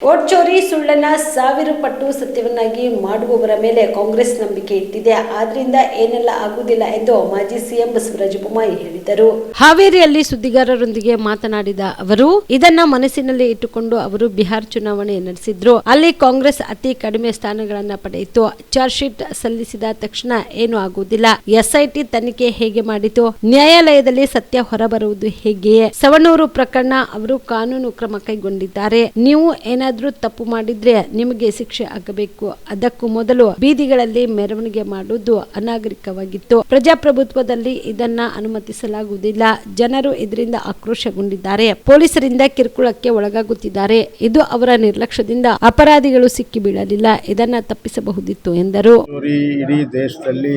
Vote ಚೋರಿ ಸುಳ್ಳನ್ನ 1000 ಪಟ್ಟು ಸತ್ಯವನ್ನಾಗಿ ಮಾಡುವವರ ಮೇಲೆ ಕಾಂಗ್ರೆಸ್ ನಂಬಿಕೆ ಇಟ್ಟಿದೆ. ಆದ್ರಿಂದ ಏನೆಲ್ಲ ಆಗುವುದಿಲ್ಲ ಎಂದು ಮಾಜಿ ಸಿಎಂ ಬಸವರಾಜ ಬೊಮ್ಮಾಯಿ ಹೇಳಿದರು. ಹಾವೇರಿಯಲ್ಲಿ ಸುದ್ದಿಗಾರರೊಂದಿಗೆ ಮಾತನಾಡಿದ ಅವರು, ಇದನ್ನ ಮನಸ್ಸಿನಲ್ಲಿ ಇಟ್ಟುಕೊಂಡು ಅವರು ಬಿಹಾರ ಚುನಾವಣೆ ನಡೆಸಿದ್ರು. ಅಲ್ಲಿ ಕಾಂಗ್ರೆಸ್ ಅತಿ ಕಡಿಮೆ ಸ್ಥಾನಗಳನ್ನ ಪಡೆಯಿತು. ಚಾರ್ಜ್ ಶೀಟ್ ಸಲ್ಲಿಸಿದ ತಕ್ಷಣ ಏನು ಆಗುವುದಿಲ್ಲ. ಎಸ್ಐಟಿ ತನಿಖೆ ಹೇಗೆ ಮಾಡಿತು? ನ್ಯಾಯಾಲಯದಲ್ಲಿ ಸತ್ಯ ಹೊರಬರುವುದು ಹೇಗೆಯೇ? ಸವಣೂರು ಪ್ರಕರಣ ಅವರು ಕಾನೂನು ಕ್ರಮ ಕೈಗೊಂಡಿದ್ದಾರೆ. ನೀವು ಏನಾದ್ರೂ ತಪ್ಪು ಮಾಡಿದ್ರೆ ನಿಮಗೆ ಶಿಕ್ಷೆ ಆಗಬೇಕು. ಅದಕ್ಕೂ ಮೊದಲು ಬೀದಿಗಳಲ್ಲಿ ಮೆರವಣಿಗೆ ಮಾಡುವುದು ಅನಾಗರಿಕವಾಗಿತ್ತು. ಪ್ರಜಾಪ್ರಭುತ್ವದಲ್ಲಿ ಇದನ್ನ ಅನುಮತಿಸಲಾಗುವುದಿಲ್ಲ. ಜನರು ಇದರಿಂದ ಆಕ್ರೋಶಗೊಂಡಿದ್ದಾರೆ. ಪೊಲೀಸರಿಂದ ಕಿರುಕುಳಕ್ಕೆ ಒಳಗಾಗುತ್ತಿದ್ದಾರೆ. ಇದು ಅವರ ನಿರ್ಲಕ್ಷ್ಯದಿಂದ ಅಪರಾಧಿಗಳು ಸಿಕ್ಕಿ ಬೀಳಲಿಲ್ಲ. ಇದನ್ನ ತಪ್ಪಿಸಬಹುದಿತ್ತು ಎಂದರು. ಇಡೀ ದೇಶದಲ್ಲಿ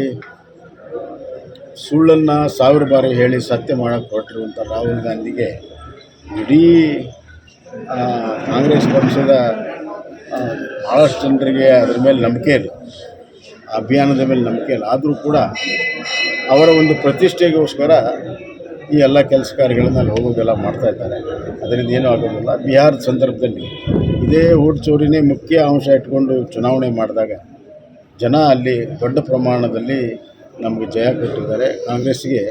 ಸುಳ್ಳನ್ನ 1000 ಬಾರಿ ಹೇಳಿ ಸತ್ಯ ಮಾಡಕ್ಕೆ ಹೊರಟಿರುವಂಥ ರಾಹುಲ್ ಗಾಂಧಿಗೆ ಇಡೀ ಕಾಂಗ್ರೆಸ್ ಪಕ್ಷದ ಭಾಳಷ್ಟು ಜನರಿಗೆ ಅದರ ಮೇಲೆ ನಂಬಿಕೆ ಇಲ್ಲ, ಅಭಿಯಾನದ ಮೇಲೆ ನಂಬಿಕೆ ಇಲ್ಲ. ಆದರೂ ಕೂಡ ಅವರ ಒಂದು ಪ್ರತಿಷ್ಠೆಗೋಸ್ಕರ ಈ ಎಲ್ಲ ಕೆಲಸ ಕಾರ್ಯಗಳನ್ನು ಅಲ್ಲಿ ಹೋಗೋದೆಲ್ಲ ಮಾಡ್ತಾಯಿದ್ದಾರೆ. ಅದರಿಂದ ಏನೂ ಆಗೋದಿಲ್ಲ. ಬಿಹಾರದ ಸಂದರ್ಭದಲ್ಲಿ ಇದೇ ವೋಟ್ ಚೋರಿನೇ ಮುಖ್ಯ ಅಂಶ ಇಟ್ಕೊಂಡು ಚುನಾವಣೆ ಮಾಡಿದಾಗ ಜನ ಅಲ್ಲಿ ದೊಡ್ಡ ಪ್ರಮಾಣದಲ್ಲಿ ನಮಗೆ ಜಯ ಕೊಟ್ಟಿದ್ದಾರೆ. ಕಾಂಗ್ರೆಸ್ಸಿಗೆ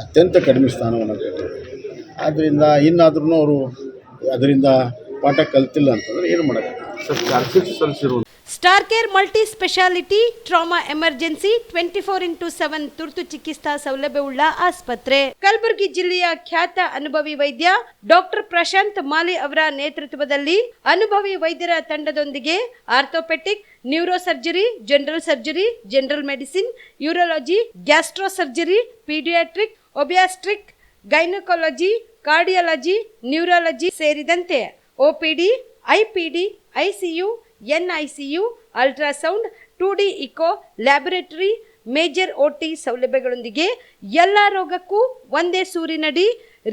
ಅತ್ಯಂತ ಕಡಿಮೆ ಸ್ಥಾನವನ್ನು ಕೊಟ್ಟಿದ್ದಾರೆ. ಆದ್ದರಿಂದ ಇನ್ನಾದ್ರೂ ಅವರು ಅದರಿಂದ ಪಾಠ ಕಲ್ತಿಲ್ಲ ಅಂತಂದರೆ ಏನು ಮಾಡೋದು. Star care multi speciality trauma emergency 24x7 ತುರ್ತು ಚಿಕಿತ್ಸಾ ಸೌಲಭ್ಯವುಳ್ಳ ಆಸ್ಪತ್ರೆ. ಕಲಬುರಗಿ ಜಿಲ್ಲೆಯ ಖ್ಯಾತ ಅನುಭವಿ ವೈದ್ಯ ಡಾಕ್ಟರ್ ಪ್ರಶಾಂತ್ ಮಾಲಿ ಅವರ ನೇತೃತ್ವದಲ್ಲಿ ಅನುಭವಿ ವೈದ್ಯರ ತಂಡದೊಂದಿಗೆ orthopaedic, neuro surgery, general surgery, general medicine, urology, gastro surgery, paediatric, obstetric, gynaecology, cardiology, neurology ಸೇರಿದಂತೆ OPD, IPD, ICU, NICU, ultrasound, 2D echo, laboratory, major OT ಸೌಲಭ್ಯಗಳೊಂದಿಗೆ ಎಲ್ಲ ರೋಗಕ್ಕೂ ಒಂದೇ ಸೂರಿನಡಿ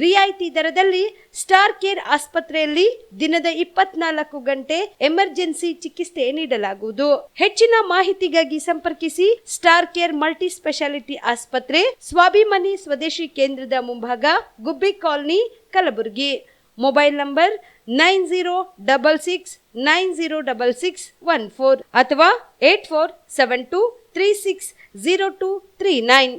ರಿಯಾಯಿತಿ ದರದಲ್ಲಿ ಸ್ಟಾರ್ ಕೇರ್ ಆಸ್ಪತ್ರೆಯಲ್ಲಿ ದಿನದ 24 ಗಂಟೆ ಎಮರ್ಜೆನ್ಸಿ ಚಿಕಿತ್ಸೆ ನೀಡಲಾಗುವುದು. ಹೆಚ್ಚಿನ ಮಾಹಿತಿಗಾಗಿ ಸಂಪರ್ಕಿಸಿ ಸ್ಟಾರ್ ಕೇರ್ ಮಲ್ಟಿ ಸ್ಪೆಷಾಲಿಟಿ ಆಸ್ಪತ್ರೆ, ಸ್ವಾಭಿಮಾನಿ ಸ್ವದೇಶಿ ಕೇಂದ್ರದ ಮುಂಭಾಗ, ಗುಬ್ಬಿ ಕಾಲನಿ, ಕಲಬುರಗಿ. ಮೊಬೈಲ್ ನಂಬರ್ 9066906614 ಅಥವಾ 8472360239.